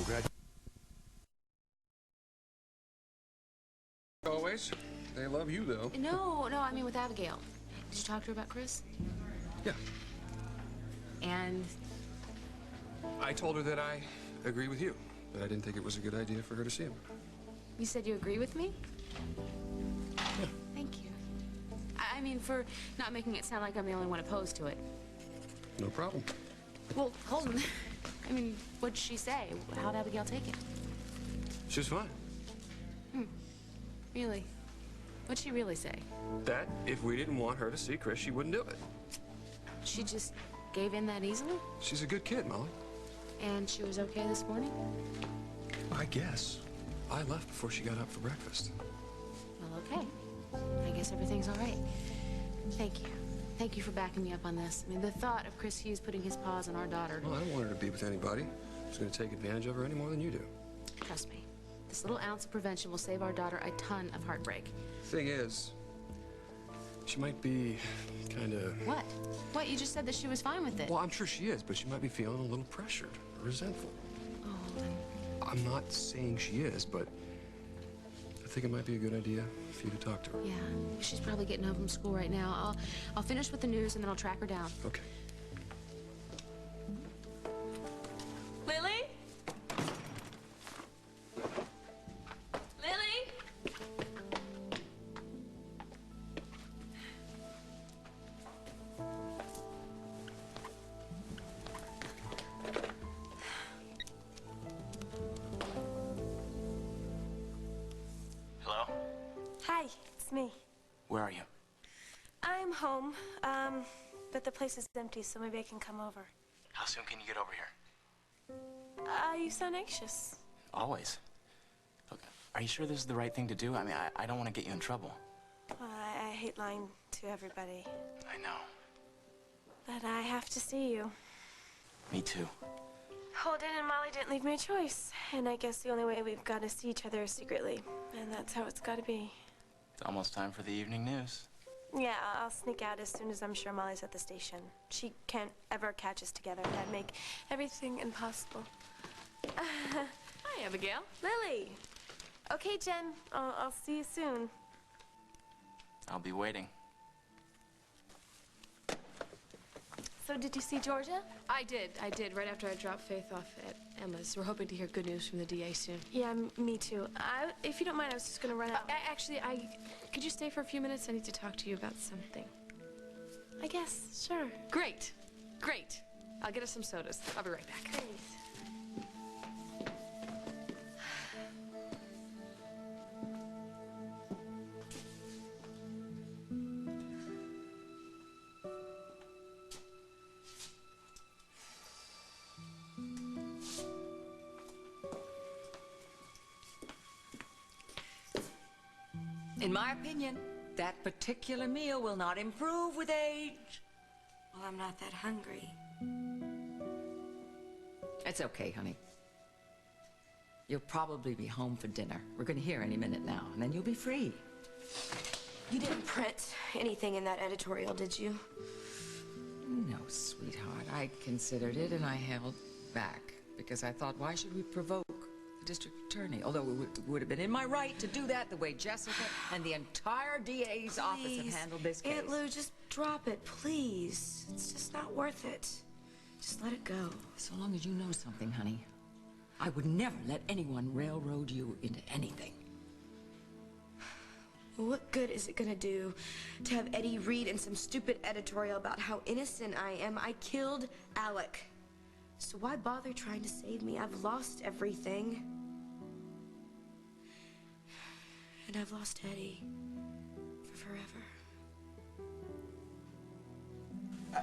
Congratulations. Always. They love you, though. No, I mean with Abigail. Did you talk to her about Chris? Yeah. And? I told her that I agree with you, that I didn't think it was a good idea for her to see him. You said you agree with me? Yeah. Thank you. I mean, for not making it sound like I'm the only one opposed to it. No problem. Well, Holden, I mean, what'd she say? How'd Abigail take it? She was fine. Really? What'd she really say? That if we didn't want her to see Chris, she wouldn't do it. She just gave in that easily? She's a good kid, Molly. And she was okay this morning? I guess. I left before she got up for breakfast. Well, okay. I guess everything's all right. Thank you. Thank you for backing me up on this. I mean, the thought of Chris Hughes putting his paws on our daughter... Well, I don't want her to be with anybody who's going to take advantage of her any more than you do. Trust me. This little ounce of prevention will save our daughter a ton of heartbreak. Thing is, she might be kind of... What? What? You just said that she was fine with it. Well, I'm sure she is, but she might be feeling a little pressured, resentful. Oh, then... I'm not saying she is, but I think it might be a good idea for you to talk to her. Yeah, she's probably getting home from school right now. I'll finish with the news and then I'll track her down. Okay. Lily? Lily? Hello? Hi, it's me. Where are you? I'm home, but the place is empty, so maybe I can come over. How soon can you get over here? You sound anxious. Always. Look, are you sure this is the right thing to do? I mean, I don't want to get you in trouble. Well, I hate lying to everybody, I know. but I have to see you. Me too. Holden and Molly didn't leave me a choice, and I guess the only way we've got to see each other is secretly, and that's how it's got to be. It's almost time for the evening news. Yeah, I'll sneak out as soon as I'm sure Molly's at the station. She can't ever catch us together. That'd make everything impossible. Hi, Abigail. Lily! Okay, Jen, I'll see you soon. I'll be waiting. So did you see Georgia? I did, right after I dropped Faith off at Emma's. We're hoping to hear good news from the DA soon. Yeah, me too. If you don't mind, I was just gonna run out. Actually, could you stay for a few minutes? I need to talk to you about something. I guess, sure. Great. I'll get us some sodas. I'll be right back. Great. In my opinion, that particular meal will not improve with age. Well, I'm not that hungry. It's okay, honey. You'll probably be home for dinner. We're going to hear any minute now, and then you'll be free. You didn't print anything in that editorial, did you? No, sweetheart. I considered it, and I held back because I thought, why should we provoke the district attorney? Although it would have been in my right to do that the way Jessica and the entire DA's office have handled this case. Aunt Lou, just drop it, please. It's just not worth it. Just let it go. So long as you know something, honey, I would never let anyone railroad you into anything. What good is it gonna do to have Eddie read in some stupid editorial about how innocent I am? I killed Alec. So why bother trying to save me? I've lost everything. And I've lost Eddie for forever.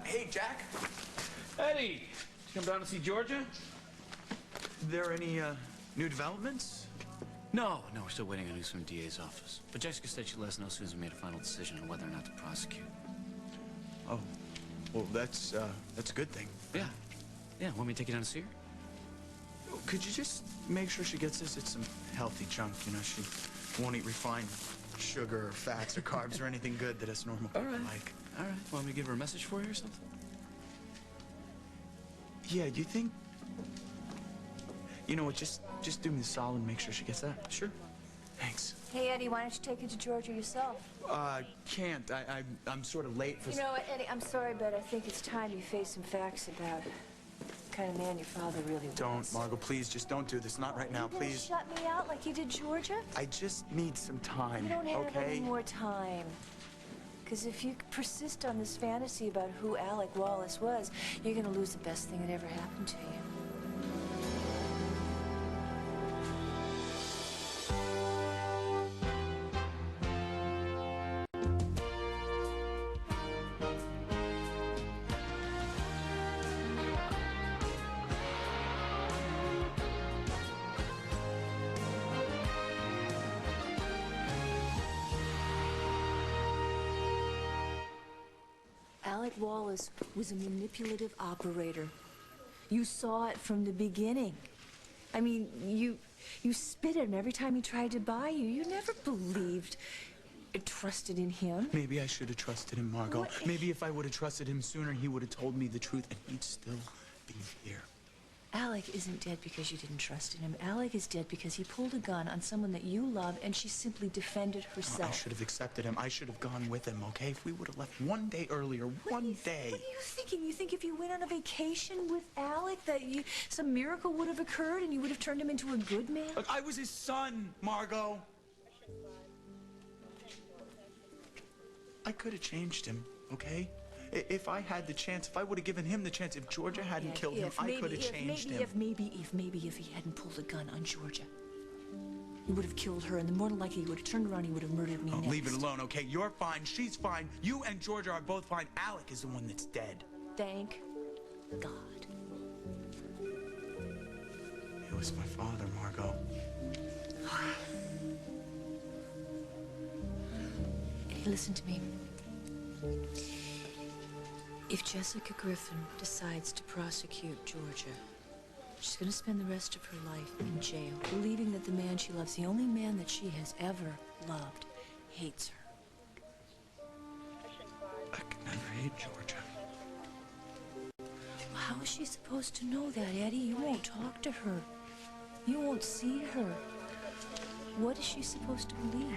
Hey, Jack. Eddie, did you come down to see Georgia? There any new developments? No, we're still waiting on news from the DA's office. But Jessica said she'd let us know as soon as we made a final decision on whether or not to prosecute. Oh, well, that's a good thing. Yeah, want me to take you down to see her? Could you just make sure she gets this? It's some healthy junk, you know. She won't eat refined sugar or fats or carbs or anything good that us normal people like. All right, want me to give her a message for you or something? Yeah, do you think You know what, just do me the solid and make sure she gets that. Sure. Thanks. Hey, Eddie, why don't you take it to Georgia yourself? Can't. I'm sort of late for... You know what, Eddie, I'm sorry, but I think it's time you face some facts about the kind of man your father really was. Don't, Margot, please, just don't do this. Not right now, You please. shut me out like you did Georgia? I just need some time, You don't have okay? any more time. Because if you persist on this fantasy about who Alec Wallace was, you're going to lose the best thing that ever happened to you. Alec Wallace was a manipulative operator. You saw it from the beginning. I mean, you spit at him every time he tried to buy you. You never believed, trusted in him. Maybe I should have trusted him, Margot. What? Maybe if I would have trusted him sooner, he would have told me the truth, and he'd still be here. Alec isn't dead because you didn't trust in him. Alec is dead because he pulled a gun on someone that you love, and she simply defended herself. I should have accepted him. I should have gone with him, okay? If we would have left one day earlier, one day. What are you thinking? You think if you went on a vacation with Alec that some miracle would have occurred and you would have turned him into a good man? Look, I was his son, Margot. I could have changed him, okay? If I had the chance, if I would have given him the chance, if Georgia hadn't killed him, I could have changed him. Maybe if he hadn't pulled a gun on Georgia, he would have killed her, and then more than likely he would have turned around and he would have murdered me next. Leave it alone, okay? You're fine, she's fine, you and Georgia are both fine. Alec is the one that's dead. Thank God. It was my father, Margot. Hey, listen to me. If Jessica Griffin decides to prosecute Georgia, she's going to spend the rest of her life in jail, believing that the man she loves, the only man that she has ever loved, hates her. I could never hate Georgia. Well, how is she supposed to know that, Eddie? You won't talk to her. You won't see her. What is she supposed to believe?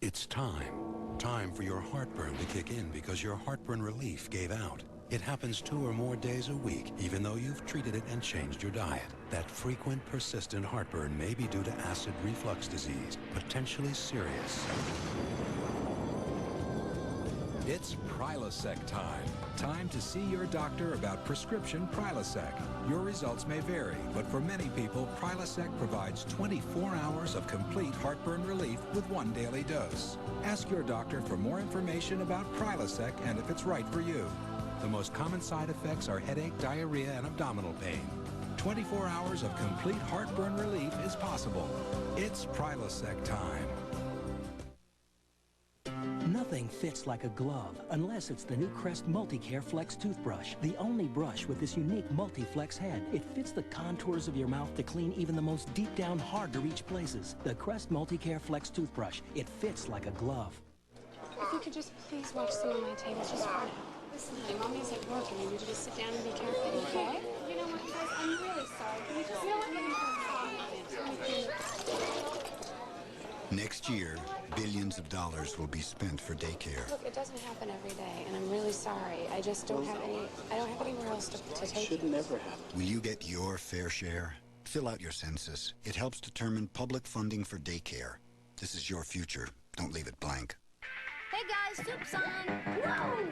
It's time. Time for your heartburn to kick in because your heartburn relief gave out. It happens 2 or more days a week, even though you've treated it and changed your diet. That frequent, persistent heartburn may be due to acid reflux disease, potentially serious. It's Prilosec time. Time to see your doctor about prescription Prilosec. Your results may vary, but for many people, Prilosec provides 24 hours of complete heartburn relief with 1 daily dose. Ask your doctor for more information about Prilosec and if it's right for you. The most common side effects are headache, diarrhea, and abdominal pain. 24 hours of complete heartburn relief is possible. It's Prilosec time. Nothing fits like a glove unless it's the new Crest Multicare Flex toothbrush, the only brush with this unique multi-flex head. It fits the contours of your mouth to clean even the most deep down, hard-to-reach places. The Crest Multicare Flex toothbrush, it fits like a glove. If you could just please watch some of my tables just for now. Listen, honey, Mommy's at work and I need you to sit down and be careful, okay? You know what, guys, I'm really sorry. Can we just... Next year, billions of dollars will be spent for daycare. Look, it doesn't happen every day, and I'm really sorry. I just don't have anywhere else to take you. Should never happen. Will you get your fair share? Fill out your census. It helps determine public funding for daycare. This is your future. Don't leave it blank. Hey guys, soup's on! Whoa!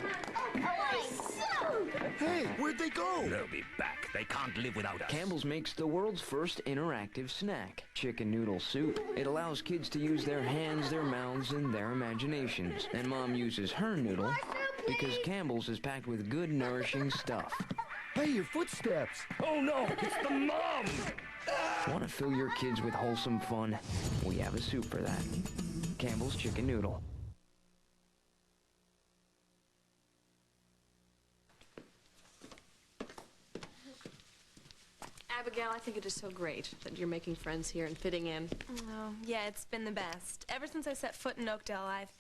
Hey, where'd they go? They'll be back. They can't live without us. Campbell's makes the world's first interactive snack, chicken noodle soup. It allows kids to use their hands, their mouths, and their imaginations. And Mom uses her noodle because Campbell's is packed with good, nourishing stuff. Hey, your footsteps! Oh no, it's the mom! Want to fill your kids with wholesome fun? We have a soup for that. Campbell's Chicken Noodle. Abigail, I think it is so great that you're making friends here and fitting in. Oh, yeah, it's been the best. Ever since I set foot in Oakdale, I've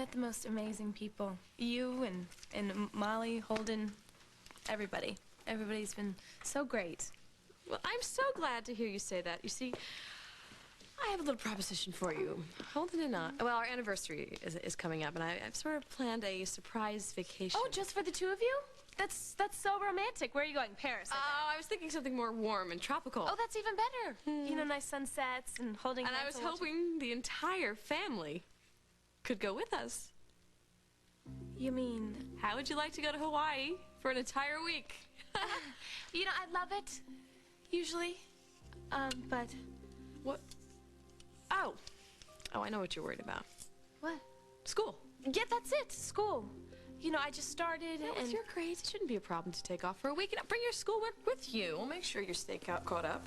met the most amazing people. You and Molly, Holden, everybody. Everybody's been so great. Well, I'm so glad to hear you say that. You see, I have a little proposition for you. Holden and I, well, our anniversary is coming up, and I've sort of planned a surprise vacation. Oh, just for the two of you? That's so romantic. Where are you going? Paris? I was thinking something more warm and tropical. Oh, that's even better. You know, nice sunsets and holding And I hands was and watching- hoping the entire family could go with us. You mean... How would you like to go to Hawaii for an entire week? You know, I love it, usually. But... What? Oh, I know what you're worried about. What? School. Yeah, that's it, school. You know, I just started With and... your grades, it shouldn't be a problem to take off for a week. You know, bring your schoolwork with you. We'll make sure you stay caught up.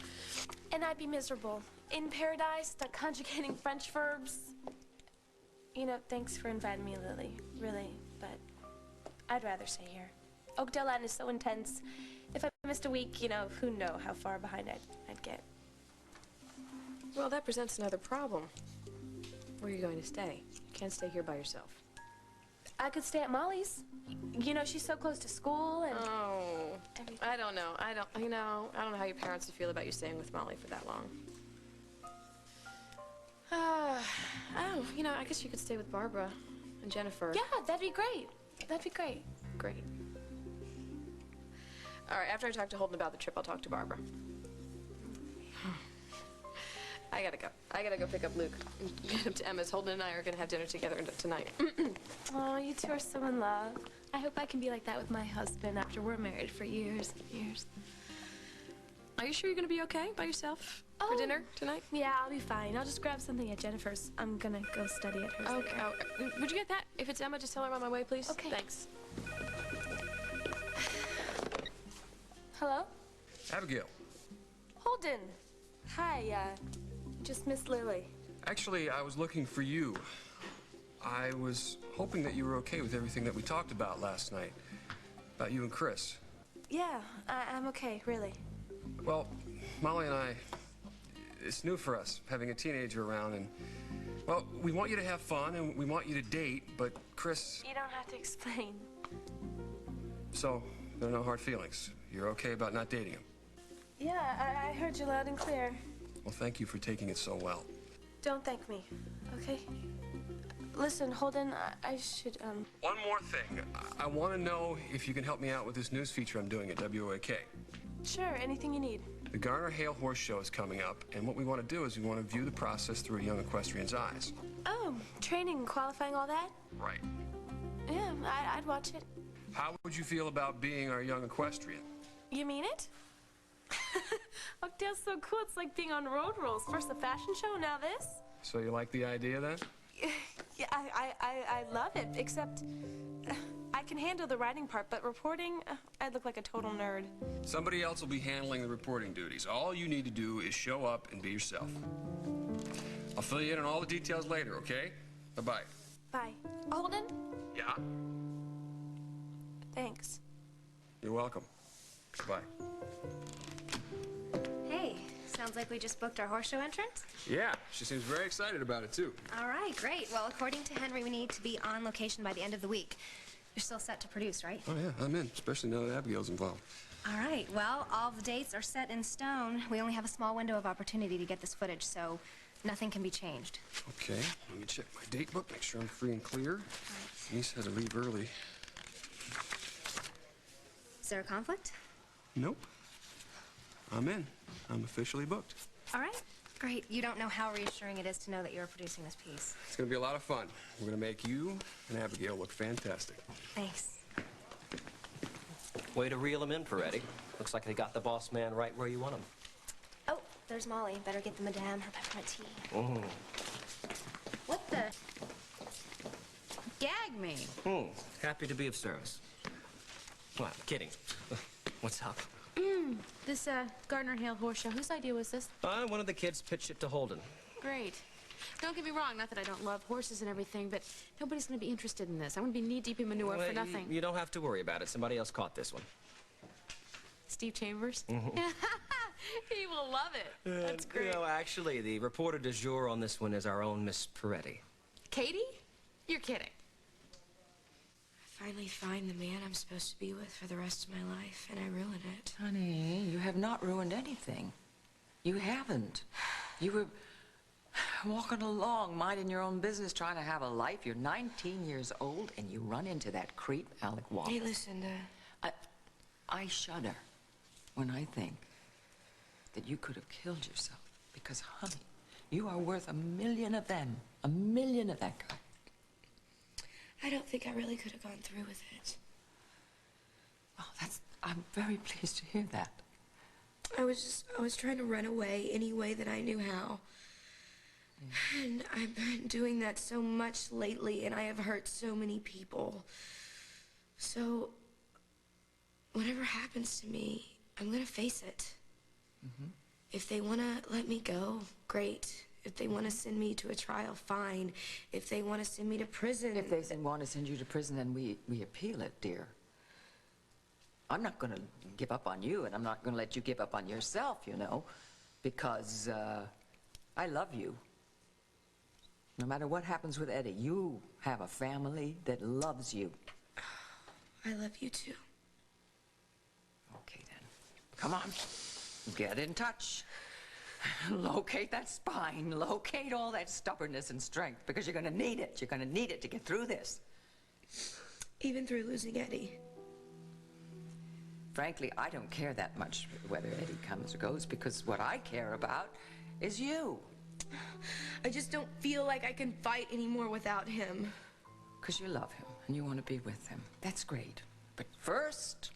And I'd be miserable. In paradise, stuck conjugating French verbs. You know, thanks for inviting me, Lily. Really, but I'd rather stay here. Oakdale Latin is so intense. If I missed a week, you know, who knows how far behind I'd get. Well, that presents another problem. Where are you going to stay? You can't stay here by yourself. I could stay at Molly's. You know, she's so close to school and... Oh, everything. I don't know. I don't know how your parents would feel about you staying with Molly for that long. Oh, you know, I guess you could stay with Barbara and Jennifer. Yeah, that'd be great. That'd be great. Great. All right, after I talk to Holden about the trip, I'll talk to Barbara. I gotta go. I gotta go pick up Luke and get him to Emma's. Holden and I are gonna have dinner together tonight. Oh, you two are so in love. I hope I can be like that with my husband after we're married for years and years. Are you sure you're gonna be okay by yourself for dinner tonight? Yeah, I'll be fine. I'll just grab something at Jennifer's. I'm gonna go study at hers Okay. later. Oh, would you get that? If it's Emma, just tell her I'm on my way, please. Okay. Thanks. Hello? Abigail. Holden. Hi, just Miss Lily. Actually, I was looking for you. I was hoping that you were okay with everything that we talked about last night. About you and Chris. Yeah, I'm okay, really. Well, Molly and I, it's new for us, having a teenager around, and, well, we want you to have fun, and we want you to date, but Chris... You don't have to explain. So, there are no hard feelings. You're okay about not dating him? Yeah, I heard you loud and clear. Well, thank you for taking it so well. Don't thank me, okay? Listen, Holden, I should, One more thing. I want to know if you can help me out with this news feature I'm doing at WOAK. Sure, anything you need. The Garner Hale Horse Show is coming up, and what we want to do is we want to view the process through a young equestrian's eyes. Oh, training, qualifying, all that? Right. Yeah, I'd watch it. How would you feel about being our young equestrian? You mean it? Oakdale's so cool, it's like being on road rules. First the fashion show, now this. So you like the idea, then? Yeah, I love it, except I can handle the writing part, but reporting, I'd look like a total nerd. Somebody else will be handling the reporting duties. All you need to do is show up and be yourself. I'll fill you in on all the details later, okay? Bye-bye. Bye. Holden? Yeah? Thanks. You're welcome. Bye. Hey, sounds like we just booked our horse show entrance. Yeah, she seems very excited about it, too. All right, great. Well, according to Henry, we need to be on location by the end of the week. You're still set to produce, right? Oh, yeah, I'm in, especially now that Abigail's involved. All right, well, all the dates are set in stone. We only have a small window of opportunity to get this footage, so nothing can be changed. Okay, let me check my date book, make sure I'm free and clear. Niece had to leave early. Is there a conflict? Nope. I'm in. I'm officially booked. All right, great. You don't know how reassuring it is to know that you're producing this piece. It's gonna be a lot of fun. We're gonna make you and Abigail look fantastic. Thanks. Way to reel him in, Peretti. Looks like they got the boss man right where you want him. Oh, there's Molly. Better get the madame her peppermint tea. Mm. What the? Gag me. Happy to be of service. Well, I'm kidding. What's up? This, Gardner Hale Horse Show, whose idea was this? One of the kids pitched it to Holden. Great. Don't get me wrong, not that I don't love horses and everything, but nobody's going to be interested in this. I'm going to be knee-deep in manure for nothing. You don't have to worry about it. Somebody else caught this one. Steve Chambers? Mm-hmm. He will love it. That's great. You know, actually, the reporter du jour on this one is our own Miss Peretti. Katie? You're kidding. finally find the man I'm supposed to be with for the rest of my life, and I ruin it. Honey, you have not ruined anything. You haven't. You were walking along, minding your own business, trying to have a life. You're 19 years old, and you run into that creep, Alec Wallace. Hey, listen, I shudder when I think that you could have killed yourself. Because, honey, you are worth 1,000,000 of them. 1,000,000 of that guy. I don't think I really could have gone through with it. Oh, I'm very pleased to hear that. I was trying to run away any way that I knew how. And I've been doing that so much lately, and I have hurt so many people. So, whatever happens to me, I'm gonna face it. If they wanna let me go, great. If they wanna send me to a trial, fine. If they wanna send me to prison... If they want to send you to prison, then we appeal it, dear. I'm not gonna give up on you, and I'm not gonna let you give up on yourself, you know, because I love you. No matter what happens with Eddie, you have a family that loves you. I love you too. Okay, then. Come on. Get in touch. Locate that spine. Locate all that stubbornness and strength, because you're gonna need it. You're gonna need it to get through this. Even through losing Eddie. Frankly, I don't care that much whether Eddie comes or goes, because what I care about is you. I just don't feel like I can fight anymore without him. Because you love him and you want to be with him. That's great. But first,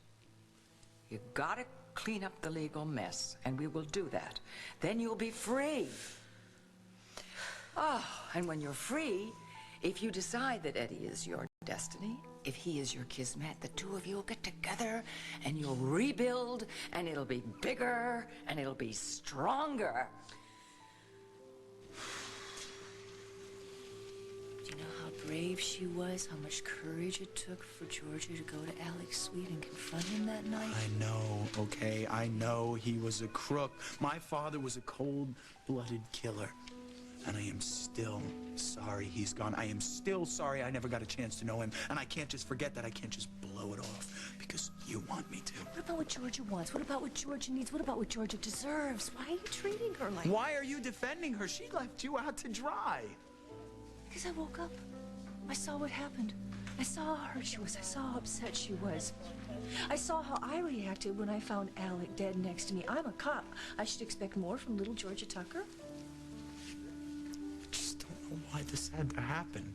you gotta clean up the legal mess, and we will do that. Then you'll be free. Oh, and when you're free, if you decide that Eddie is your destiny, if he is your kismet, the two of you will get together and you'll rebuild, and it'll be bigger and it'll be stronger. Do you know how brave she was, how much courage it took for Georgia to go to Alec's suite and confront him that night? I know, okay? I know he was a crook. My father was a cold-blooded killer. And I am still sorry he's gone. I am still sorry I never got a chance to know him. And I can't just forget that. I can't just blow it off because you want me to. What about what Georgia wants? What about what Georgia needs? What about what Georgia deserves? Why are you treating her like... Why are you defending her? She left you out to dry. Because I woke up. I saw what happened. I saw how hurt she was. I saw how upset she was. I saw how I reacted when I found Alec dead next to me. I'm a cop. I should expect more from little Georgia Tucker. I just don't know why this had to happen.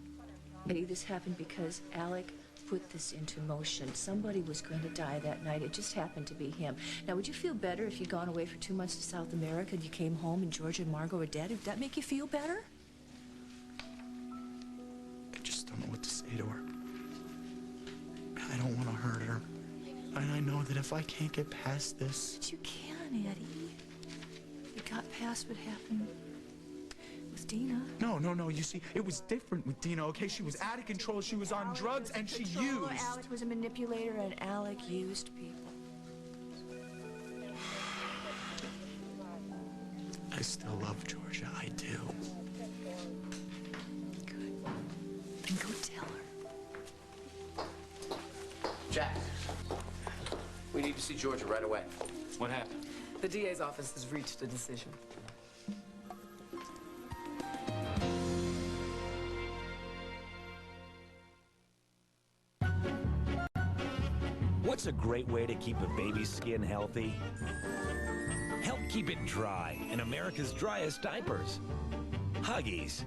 Maybe this happened because Alec put this into motion. Somebody was going to die that night. It just happened to be him. Now, would you feel better if you'd gone away for 2 months to South America and you came home and Georgia and Margot are dead? Would that make you feel better? I just don't know what to say to her. I don't want to hurt her. And I know that if I can't get past this... But you can, Eddie. You got past what happened with Dina. No. You see, it was different with Dina, okay? She was out of control. She was on drugs, and she used. Alec was a manipulator, and Alec used people. I still love Georgia. I do. Good. Then go tell her. Jack, we need to see Georgia right away. What happened? The DA's office has reached a decision. What's a great way to keep a baby's skin healthy? Help keep it dry in America's driest diapers. Huggies.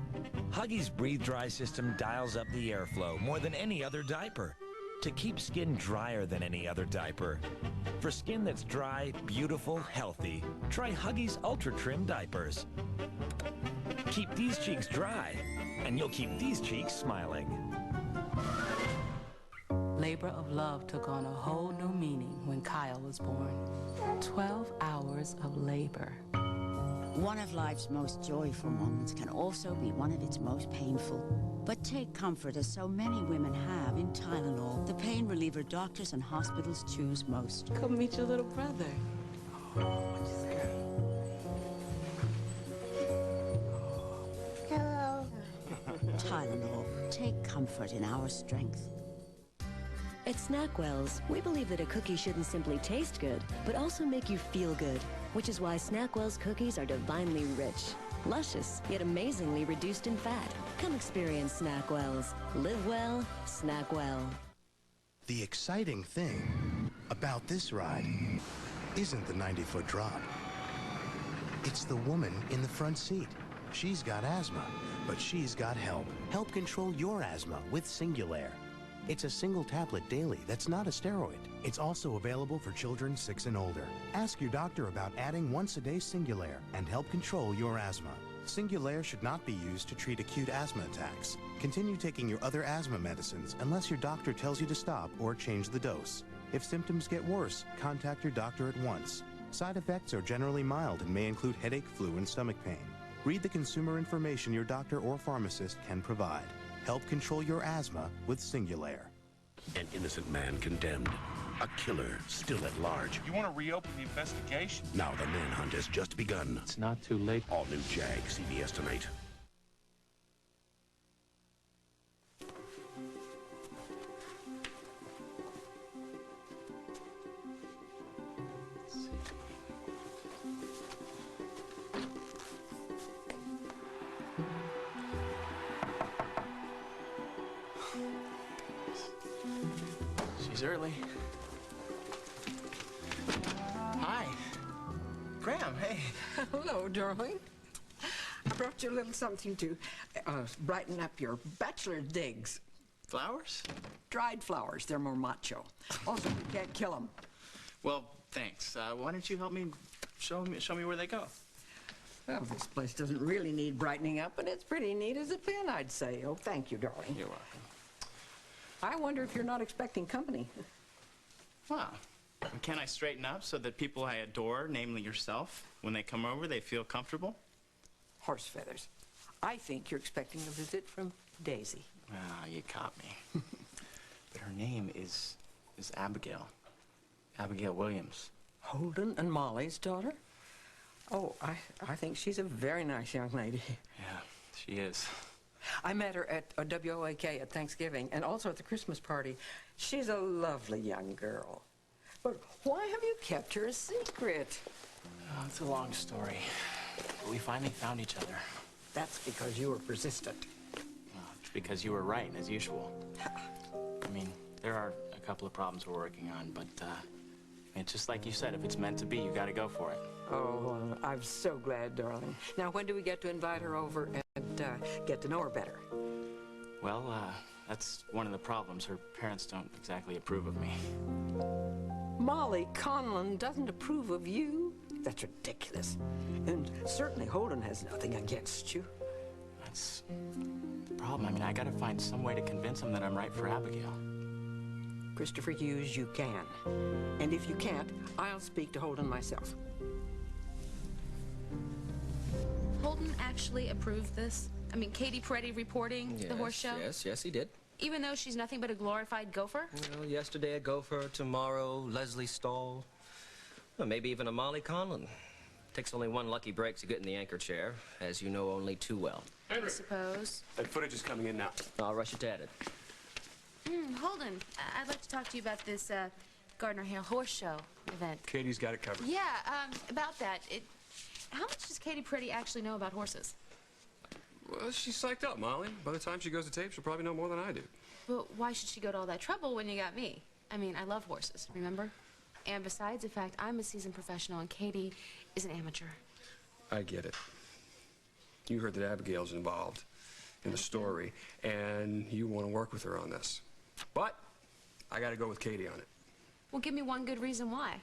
Huggies Breathe Dry system dials up the airflow more than any other diaper to keep skin drier than any other diaper. For skin that's dry, beautiful, healthy, try Huggies Ultra Trim diapers. Keep these cheeks dry, and you'll keep these cheeks smiling. Labor of love took on a whole new meaning when Kyle was born. 12 hours of labor. One of life's most joyful moments can also be one of its most painful. But take comfort, as so many women have, in Tylenol, the pain reliever doctors and hospitals choose most. Come meet your little brother. Hello. Tylenol, take comfort in our strength. At Snackwell's, we believe that a cookie shouldn't simply taste good, but also make you feel good, which is why Snackwell's cookies are divinely rich, luscious, yet amazingly reduced in fat. Come experience Snackwell's. Live well, snack well. The exciting thing about this ride isn't the 90-foot drop. It's the woman in the front seat. She's got asthma, but she's got help. Help control your asthma with Singulair. It's a single tablet daily that's not a steroid. It's also available for children 6 and older. Ask your doctor about adding once-a-day Singulair and help control your asthma. Singulair should not be used to treat acute asthma attacks. Continue taking your other asthma medicines unless your doctor tells you to stop or change the dose. If symptoms get worse, contact your doctor at once. Side effects are generally mild and may include headache, flu, and stomach pain. Read the consumer information your doctor or pharmacist can provide. Help control your asthma with Singulair. An innocent man condemned. A killer still at large. You want to reopen the investigation? Now the manhunt has just begun. It's not too late. All new Jag, CBS tonight. She's early. Hi. Graham, hey. Hello, darling. I brought you a little something to brighten up your bachelor's digs. Flowers? Dried flowers. They're more macho. Also, you can't kill them. Well, thanks. Why don't you help me show me where they go? Well, this place doesn't really need brightening up, but it's pretty neat as a pin, I'd say. Oh, thank you, darling. You're welcome. I wonder if you're not expecting company. Wow. Can I straighten up so that people I adore, namely yourself, when they come over, they feel comfortable? Horse feathers. I think you're expecting a visit from Daisy. Ah, you caught me. But her name is Abigail. Abigail Williams. Holden and Molly's daughter? Oh, I think she's a very nice young lady. Yeah, she is. I met her at a WOAK at Thanksgiving and also at the Christmas party. She's a lovely young girl. But why have you kept her a secret? Oh, it's a long story. We finally found each other. That's because you were persistent. Well, it's because you were right, as usual. I mean, there are a couple of problems we're working on, but it's just like you said, if it's meant to be, you gotta go for it. Oh, I'm so glad, darling. Now, when do we get to invite her over and get to know her better? Well, that's one of the problems. Her parents don't exactly approve of me. Molly Conlon doesn't approve of you? That's ridiculous. And certainly Holden has nothing against you. That's the problem. I mean, I gotta find some way to convince him that I'm right for Abigail. Christopher Hughes, you can. And if you can't, I'll speak to Holden myself. Holden actually approved this? I mean, Katie Peretti reporting the horse show? Yes, he did. Even though she's nothing but a glorified gopher? Well, yesterday a gopher, tomorrow Leslie Stahl. Well, maybe even a Molly Conlon. Takes only one lucky break to get in the anchor chair, as you know only too well. I suppose. That footage is coming in now. I'll rush it to edit. Holden, I'd like to talk to you about this Gardner Hill horse show event. Katie's got it covered. Yeah, about that. How much does Katie Peretti actually know about horses? Well, she's psyched up, Molly. By the time she goes to tape, she'll probably know more than I do. But why should she go to all that trouble when you got me? I mean, I love horses, remember? And besides the fact I'm a seasoned professional and Katie is an amateur. I get it. You heard that Abigail's involved in the story, and you want to work with her on this. But I got to go with Katie on it. Well, give me one good reason why.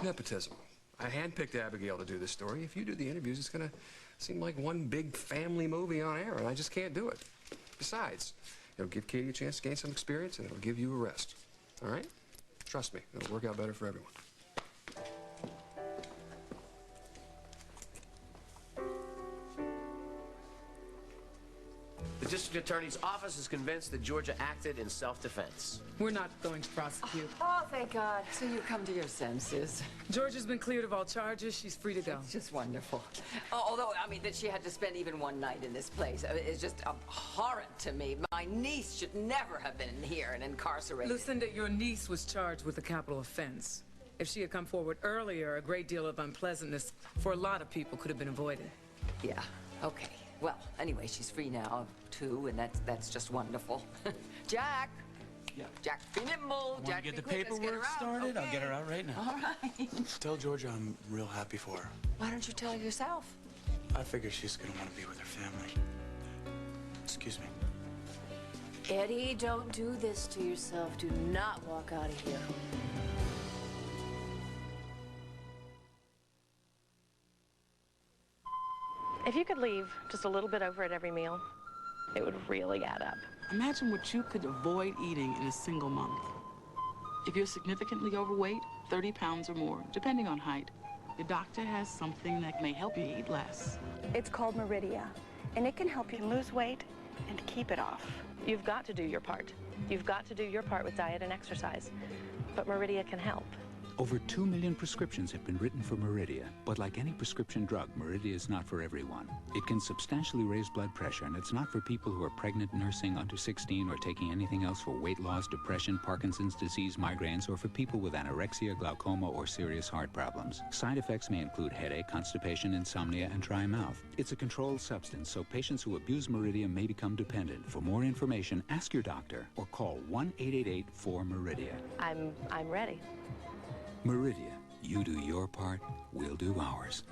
Nepotism. I handpicked Abigail to do this story. If you do the interviews, it's going to seem like one big family movie on air, and I just can't do it. Besides, it'll give Katie a chance to gain some experience, and it'll give you a rest. All right? Trust me, it'll work out better for everyone. The district attorney's office is convinced that Georgia acted in self-defense. We're not going to prosecute. Oh, thank God. So you come to your senses. Georgia's been cleared of all charges. She's free to go. It's just wonderful. Although, I mean, that she had to spend even one night in this place is just abhorrent to me. My niece should never have been here and incarcerated. Lucinda, your niece was charged with a capital offense. If she had come forward earlier, a great deal of unpleasantness for a lot of people could have been avoided. Yeah, okay. Well, anyway, she's free now, too, and that's just wonderful. Jack! Yeah. Jack, be nimble. Want Jack, to get the be quick. Let's get her paperwork out. started? Okay. I'll get her out right now. All right. Tell Georgia I'm real happy for her. Why don't you tell her yourself? I figure she's gonna want to be with her family. Excuse me. Eddie, don't do this to yourself. Do not walk out of here. If you could leave just a little bit over at every meal, it would really add up. Imagine what you could avoid eating in a single month. If you're significantly overweight, 30 pounds or more, depending on height, your doctor has something that may help you eat less. It's called Meridia, and it can help you lose weight and keep it off. You've got to do your part. You've got to do your part with diet and exercise, but Meridia can help. Over 2 million prescriptions have been written for Meridia, but like any prescription drug, Meridia is not for everyone. It can substantially raise blood pressure, and it's not for people who are pregnant, nursing, under 16, or taking anything else for weight loss, depression, Parkinson's disease, migraines, or for people with anorexia, glaucoma, or serious heart problems. Side effects may include headache, constipation, insomnia, and dry mouth. It's a controlled substance, so patients who abuse Meridia may become dependent. For more information, ask your doctor or call 1-888-4-MERIDIA. I'm ready. Meridia, you do your part, we'll do ours.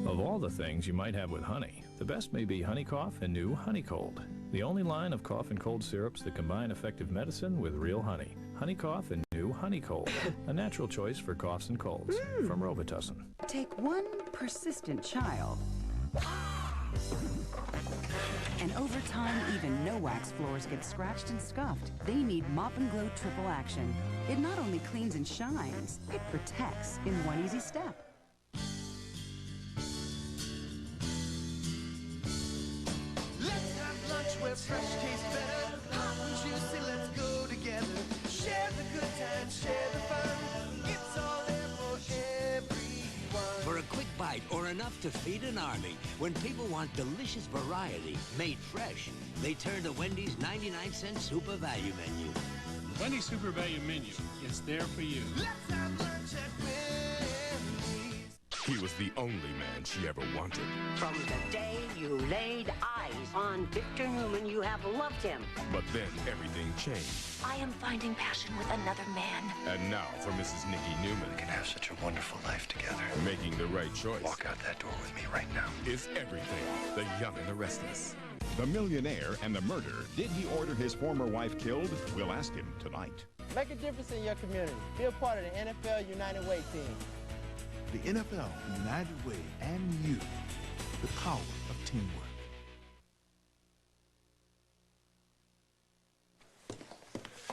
Of all the things you might have with honey, the best may be Honey Cough and new Honey Cold, the only line of cough and cold syrups that combine effective medicine with real honey. Honey Cough and new Honey Cold, a natural choice for coughs and colds from Robitussin. Take one persistent child, and over time, even no-wax floors get scratched and scuffed. They need Mop and Glow Triple Action. It not only cleans and shines, it protects in one easy step. Let's have lunch where fresh tastes better. Hot and juicy, let's go together. Share the good times, share the fun. It's all there for everyone. For a quick bite or enough to feed an army, when people want delicious variety made fresh, they turn to Wendy's 99-cent Super Value Menu. Wendy's Super Value Menu is there for you. Let's have lunch at Wendy's. He was the only man she ever wanted. From the day you laid eyes on Victor Newman, you have loved him. But then everything changed. I am finding passion with another man. And now for Mrs. Nikki Newman. We can have such a wonderful life together. Making the right choice. Walk out that door with me right now. Is everything. The Young and the Restless. The Millionaire and the Murder. Did he order his former wife killed? We'll ask him tonight. Make a difference in your community. Be a part of the NFL United Way team. The NFL United Way and you. The power of teamwork.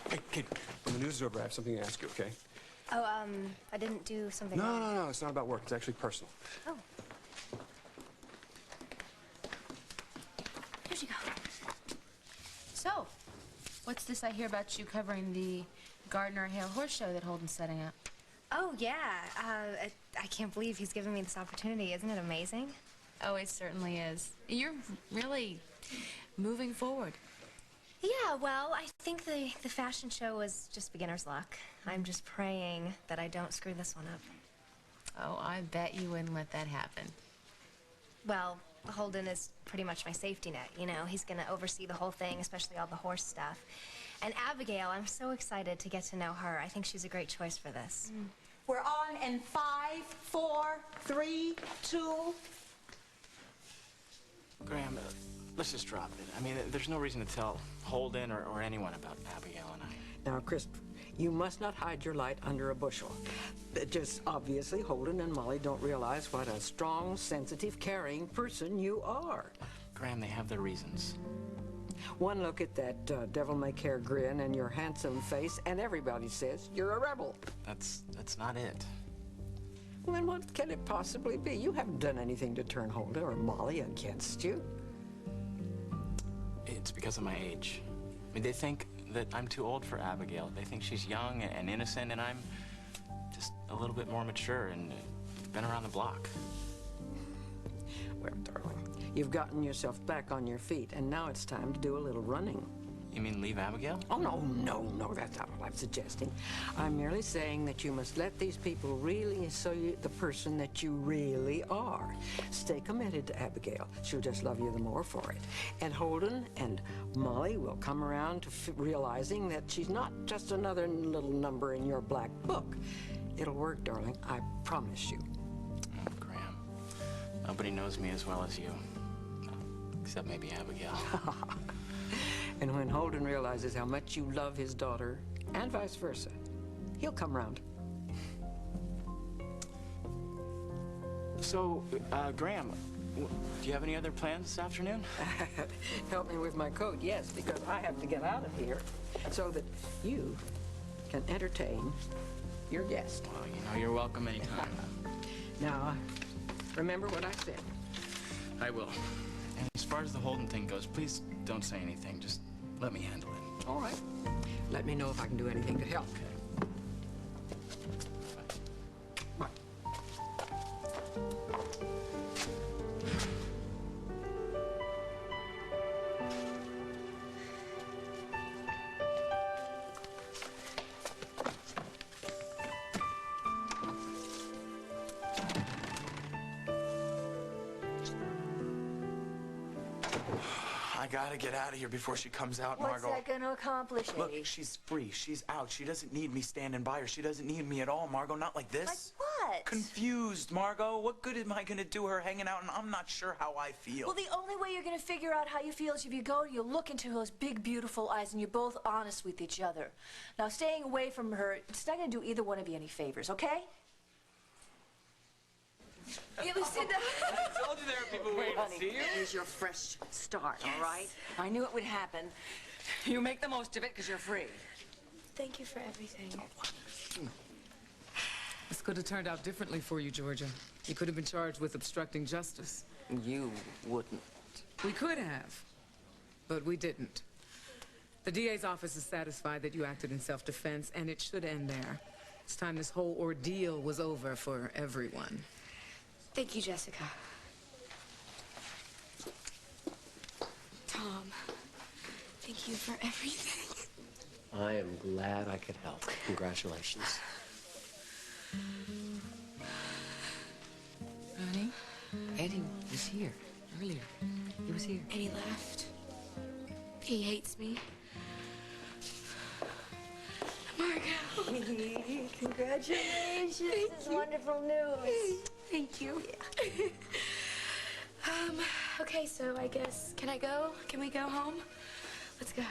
Hey, kid, when the news is over, I have something to ask you, okay? Oh, I didn't do something No, wrong. no, no, it's not about work. It's actually personal. Oh. Here you go. So, what's this I hear about you covering the Gardner Hale Horse Show that Holden's setting up? Oh, yeah. I can't believe he's given me this opportunity. Isn't it amazing? Oh, it certainly is. You're really moving forward. Yeah, well, I think the fashion show was just beginner's luck. I'm just praying that I don't screw this one up. Oh, I bet you wouldn't let that happen. Well, Holden is pretty much my safety net, you know. He's gonna oversee the whole thing, especially all the horse stuff. And Abigail, I'm so excited to get to know her. I think she's a great choice for this. We're on in 5, 4, 3, 2. Graham, let's just drop it. I mean, there's no reason to tell Holden or anyone about Abigail and I. Now, Chris, you must not hide your light under a bushel. Just obviously, Holden and Molly don't realize what a strong, sensitive, caring person you are. Graham, they have their reasons. One look at that devil-may-care grin and your handsome face, and everybody says you're a rebel. That's not it. Well, then what can it possibly be? You haven't done anything to turn Holden or Molly against you. It's because of my age. I mean, they think that I'm too old for Abigail. They think she's young and innocent, and I'm just a little bit more mature and been around the block. Well, darling, you've gotten yourself back on your feet, and now it's time to do a little running. You mean leave Abigail? Oh, no, that's not what I'm suggesting. I'm merely saying that you must let these people really show you the person that you really are. Stay committed to Abigail. She'll just love you the more for it. And Holden and Molly will come around to realizing that she's not just another little number in your black book. It'll work, darling. I promise you. Oh, Graham. Nobody knows me as well as you. Except maybe Abigail. And when Holden realizes how much you love his daughter, and vice versa, he'll come round. So, Graham, do you have any other plans this afternoon? Help me with my coat, yes, because I have to get out of here so that you can entertain your guest. Well, you know you're welcome anytime. Now, remember what I said. I will. And as far as the Holden thing goes, please don't say anything. Just let me handle it. All right. Let me know if I can do anything to help. Bye. I gotta get out of here before she comes out, What's Margot. that going to accomplish, Look, Eddie? she's free. She's out. She doesn't need me standing by her. She doesn't need me at all, Margot. Not like this. Like what? Confused, Margot. What good am I gonna do her hanging out and I'm not sure how I feel? Well, the only way you're going to figure out how you feel is if you go, you look into those big, beautiful eyes, and you're both honest with each other. Now, staying away from her, it's not going to do either one of you any favors, okay? You Lucinda. I told you there were people waiting to see you. Here's your fresh start, Yes. all right? I knew it would happen. You make the most of it because you're free. Thank you for everything. This could have turned out differently for you, Georgia. You could have been charged with obstructing justice. You wouldn't. We could have, but we didn't. The DA's office is satisfied that you acted in self-defense, and it should end there. It's time this whole ordeal was over for everyone. Thank you, Jessica. Tom, thank you for everything. I am glad I could help. Congratulations. Honey, Eddie was here earlier. He was here. And he left. He hates me. Margot. Congratulations. This is wonderful news. Thank you. Yeah. Okay, so I guess, can I go? Can we go home? Let's go.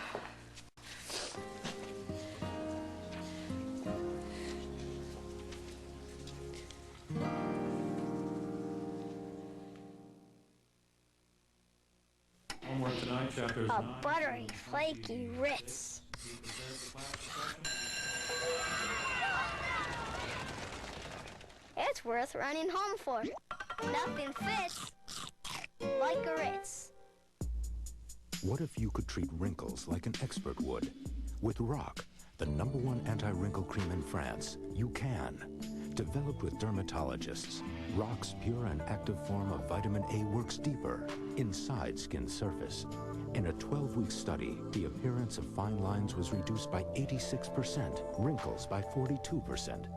Homework tonight, chapters A 9. buttery, flaky Ritz. It's worth running home for. Nothing fits like a Ritz. What if you could treat wrinkles like an expert would? With Rock, the #1 anti-wrinkle cream in France, you can. Developed with dermatologists, Rock's pure and active form of vitamin A works deeper, inside skin surface. In a 12-week study, the appearance of fine lines was reduced by 86%, wrinkles by 42%.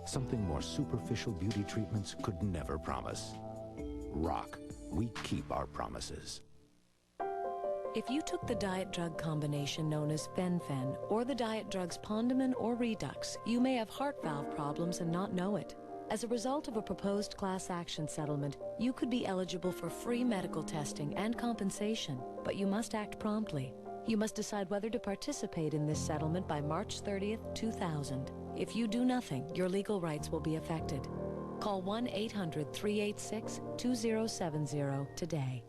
Something more superficial beauty treatments could never promise. Rock, we keep our promises. If you took the diet drug combination known as fen-phen or the diet drugs Pondamin or Redux, you may have heart valve problems and not know it. As a result of a proposed class action settlement, you could be eligible for free medical testing and compensation, but you must act promptly. You must decide whether to participate in this settlement by March 30th, 2000. If you do nothing, your legal rights will be affected. Call 1-800-386-2070 today.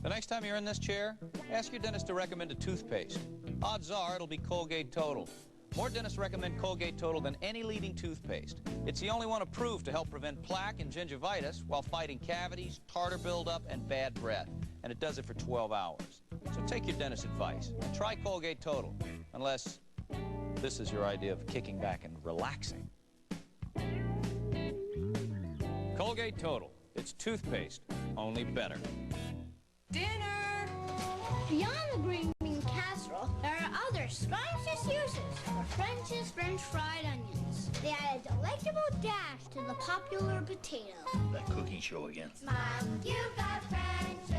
The next time you're in this chair, ask your dentist to recommend a toothpaste. Odds are it'll be Colgate Total. More dentists recommend Colgate Total than any leading toothpaste. It's the only one approved to help prevent plaque and gingivitis while fighting cavities, tartar buildup, and bad breath. And it does it for 12 hours. So take your dentist's advice and try Colgate Total, unless this is your idea of kicking back and relaxing. Colgate Total. It's toothpaste, only better. Dinner! Beyond the green bean casserole, there are other scrumptious uses for French's French fried onions. They add a delectable dash to the popular potato. That cooking show again. Mom, you got French's.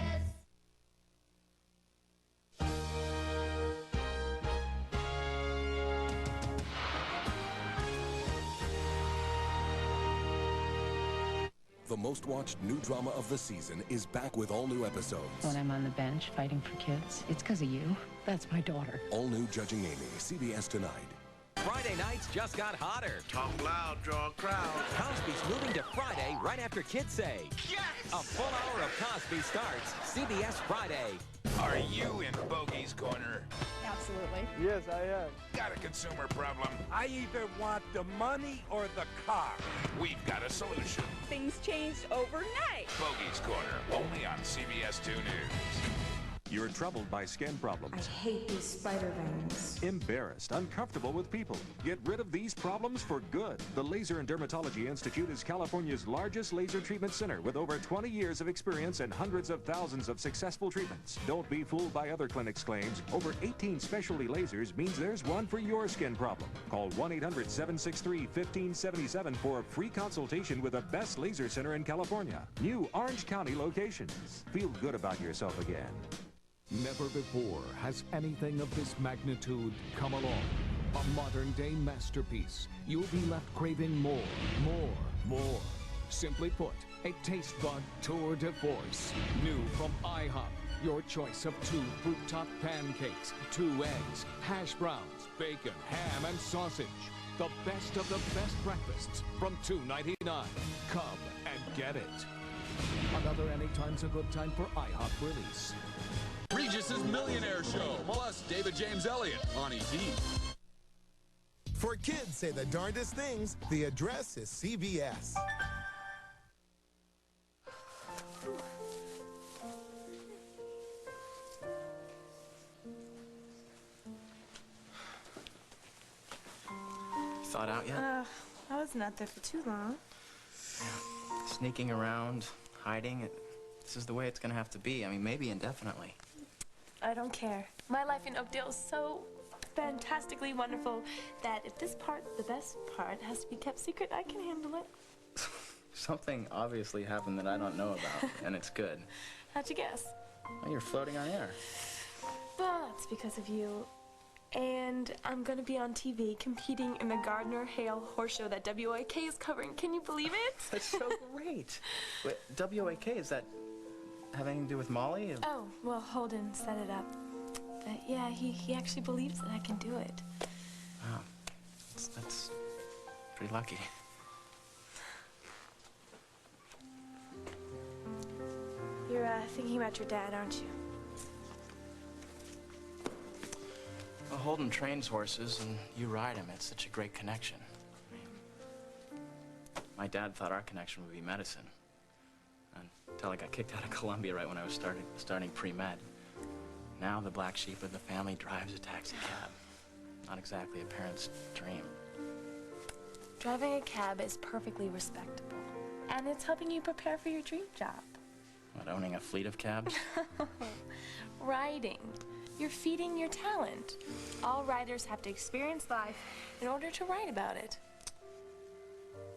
The most watched new drama of the season is back with all new episodes. When I'm on the bench fighting for kids, it's because of you. That's my daughter. All new Judging Amy, CBS tonight. Friday nights just got hotter. Talk loud, draw a crowd. Cosby's moving to Friday right after Kids Say. Yes! A full hour of Cosby starts. CBS Friday. Are you in Bogey's Corner? Absolutely. Yes, I am. Got a consumer problem? I either want the money or the car. We've got a solution. Things changed overnight. Bogey's Corner, only on CBS 2 News. You're troubled by skin problems. I hate these spider veins. Embarrassed, uncomfortable with people. Get rid of these problems for good. The Laser and Dermatology Institute is California's largest laser treatment center with over 20 years of experience and hundreds of thousands of successful treatments. Don't be fooled by other clinics' claims. Over 18 specialty lasers means there's one for your skin problem. Call 1-800-763-1577 for a free consultation with the best laser center in California. New Orange County locations. Feel good about yourself again. Never before has anything of this magnitude come along. A modern-day masterpiece. You'll be left craving more, more, more. Simply put, a taste bud tour de force. New from IHOP. Your choice of 2 fruit-topped pancakes, 2 eggs, hash browns, bacon, ham, and sausage. The best of the best breakfasts from $2.99. Come and get it. Another Anytime's a Good Time for IHOP release. Regis's Millionaire Show, plus David James Elliott on ET. For kids say the darndest things, the address is CBS. Thought out yet? I wasn't out there for too long. Sneaking around, hiding. This is the way it's gonna have to be. I mean, maybe indefinitely. I don't care. My life in Oakdale is so fantastically wonderful that if this part, the best part, has to be kept secret, I can handle it. Something obviously happened that I don't know about, and it's good. How'd you guess? Well, you're floating on air. Well, that's because of you. And I'm gonna be on TV competing in the Gardner Hale horse show that WAK is covering. Can you believe it? That's so great. Wait, WAK, is that have anything to do with Molly? Oh, well, Holden set it up. But yeah, he actually believes that I can do it. Wow. That's pretty lucky. You're thinking about your dad, aren't you? Well, Holden trains horses, and you ride him. It's such a great connection. My dad thought our connection would be medicine. Until I got kicked out of Columbia right when I was starting pre-med. Now the black sheep of the family drives a taxi cab. Not exactly a parent's dream. Driving a cab is perfectly respectable. And it's helping you prepare for your dream job. What, owning a fleet of cabs? Riding. You're feeding your talent. All riders have to experience life in order to write about it.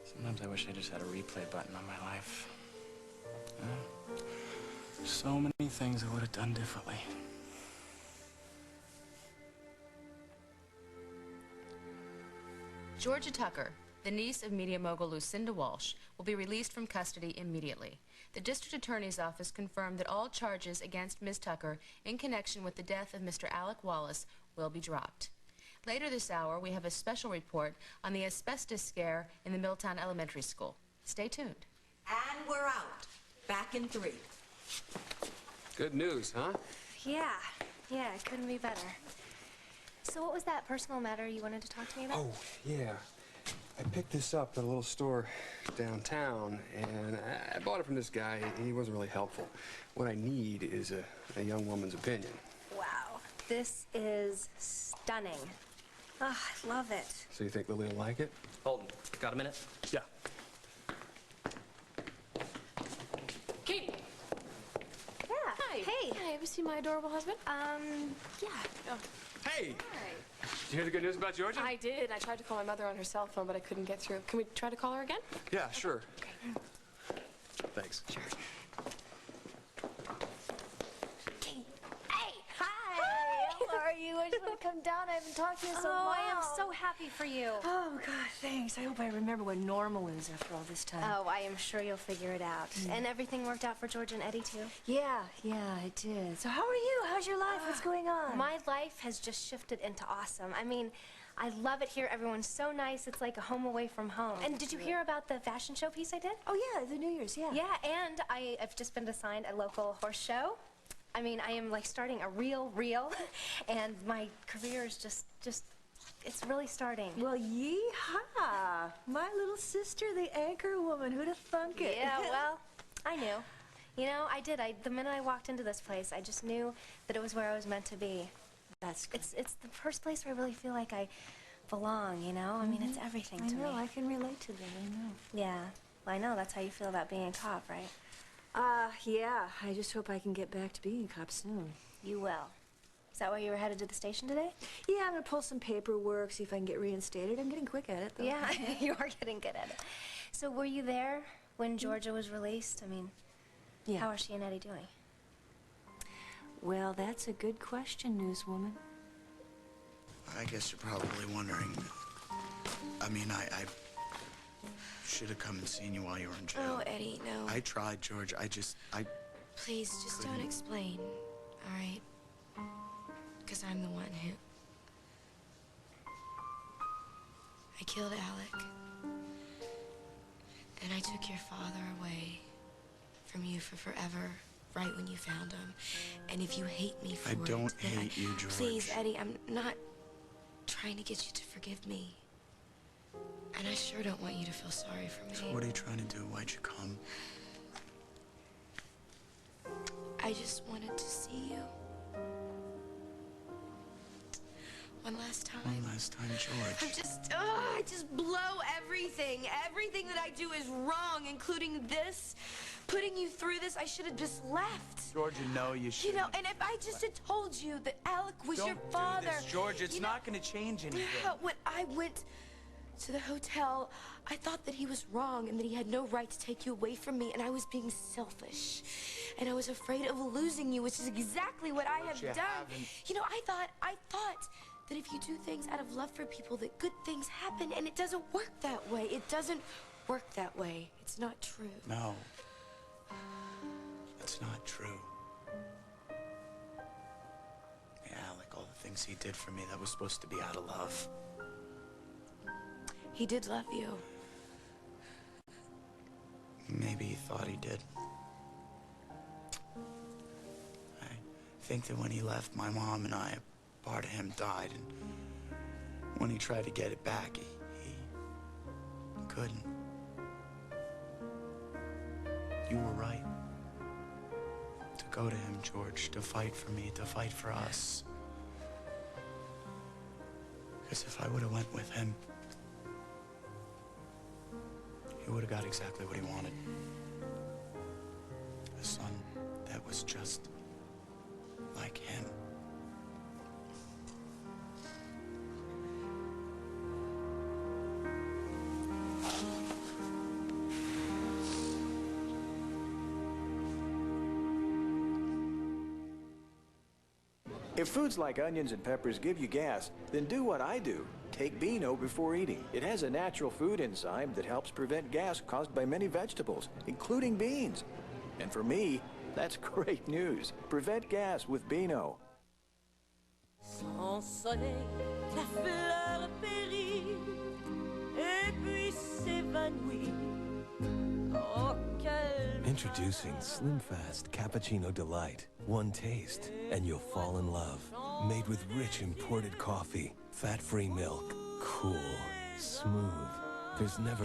Sometimes I wish I just had a replay button on my life. So many things I would have done differently. Georgia Tucker, the niece of media mogul Lucinda Walsh, will be released from custody immediately. The district attorney's office confirmed that all charges against Ms. Tucker in connection with the death of Mr. Alec Wallace will be dropped. Later this hour, we have a special report on the asbestos scare in the Milltown Elementary School. Stay tuned. And we're out. Back in 3. Good news, huh? Yeah, it couldn't be better. So what was that personal matter you wanted to talk to me about? Oh, yeah. I picked this up at a little store downtown, and I bought it from this guy. He wasn't really helpful. What I need is a young woman's opinion. Wow, this is stunning. Oh, I love it. So you think Lily will like it? Holden, got a minute? Yeah. Katie. Yeah. Hi. Hey. Hi, have you seen my adorable husband? Yeah. Oh. Hey! Hi. Did you hear the good news about Georgia? I did. I tried to call my mother on her cell phone, but I couldn't get through. Can we try to call her again? Yeah, sure. Thanks. Sure. How are you? I just want to come down. I haven't talked to you so long. I am so happy for you. Oh, God, thanks. I hope I remember what normal is after all this time. Oh, I am sure you'll figure it out. And everything worked out for George and Eddie, too? Yeah, it did. So how are you? How's your life? What's going on? My life has just shifted into awesome. I mean, I love it here. Everyone's so nice. It's like a home away from home. And did you hear about the fashion show piece I did? Oh, yeah, the New Year's, yeah. Yeah, and I've just been assigned a local horse show. I mean, I am like starting a real, and my career is just, it's really starting. Well, yee-haw. My little sister, the anchor woman. Who'd have thunk it? Yeah, well, I knew. You know, I did. The minute I walked into this place, I just knew that it was where I was meant to be. That's good. It's the first place where I really feel like I belong, you know? I mean, it's everything to me. I know, I can relate to that, I know. Yeah, well, I know. That's how you feel about being a cop, right? Yeah. I just hope I can get back to being a cop soon. You will. Is that why you were headed to the station today? Yeah, I'm gonna pull some paperwork, see if I can get reinstated. I'm getting quick at it, though. Yeah, you are getting good at it. So were you there when Georgia was released? I mean, yeah. How are she and Eddie doing? Well, that's a good question, newswoman. I guess you're probably wondering. I mean, I should have come and seen you while you were in jail. Oh, Eddie, no. I tried, George. Please, just don't explain, all right? Because I'm the one who... I killed Alec. And I took your father away from you for forever, right when you found him. And if you hate me for it... I don't hate you, George. Please, Eddie, I'm not trying to get you to forgive me. And I sure don't want you to feel sorry for me. So what are you trying to do? Why'd you come? I just wanted to see you. One last time. One last time, George. I just blow everything. Everything that I do is wrong, including this. Putting you through this, I should have just left. George, you know you should. You know, and if I just had told you that Alec was your father. Don't do this, George. It's not going to change anything. When I went to the hotel, I thought that he was wrong and that he had no right to take you away from me, and I was being selfish. And I was afraid of losing you, which is exactly what I have done. You know, I thought that if you do things out of love for people, that good things happen, and it doesn't work that way. It doesn't work that way. It's not true. No. It's not true. Hey, Alec, all the things he did for me, that was supposed to be out of love. He did love you. Maybe he thought he did. I think that when he left, my mom and I, part of him died, and when he tried to get it back, he couldn't. You were right. To go to him, George, to fight for me, to fight for us. Because if I would have went with him, he would have got exactly what he wanted. A son that was just like him. If foods like onions and peppers give you gas, then do what I do. Take Beano before eating. It has a natural food enzyme that helps prevent gas caused by many vegetables, including beans. And for me, that's great news. Prevent gas with Beano. Sans soleil, la fleur périt, et puis s'évanouit. Oh, quel... Introducing Slim Fast Cappuccino Delight. One taste, and you'll fall in love. Made with rich imported coffee, fat-free milk, cool, smooth. There's never...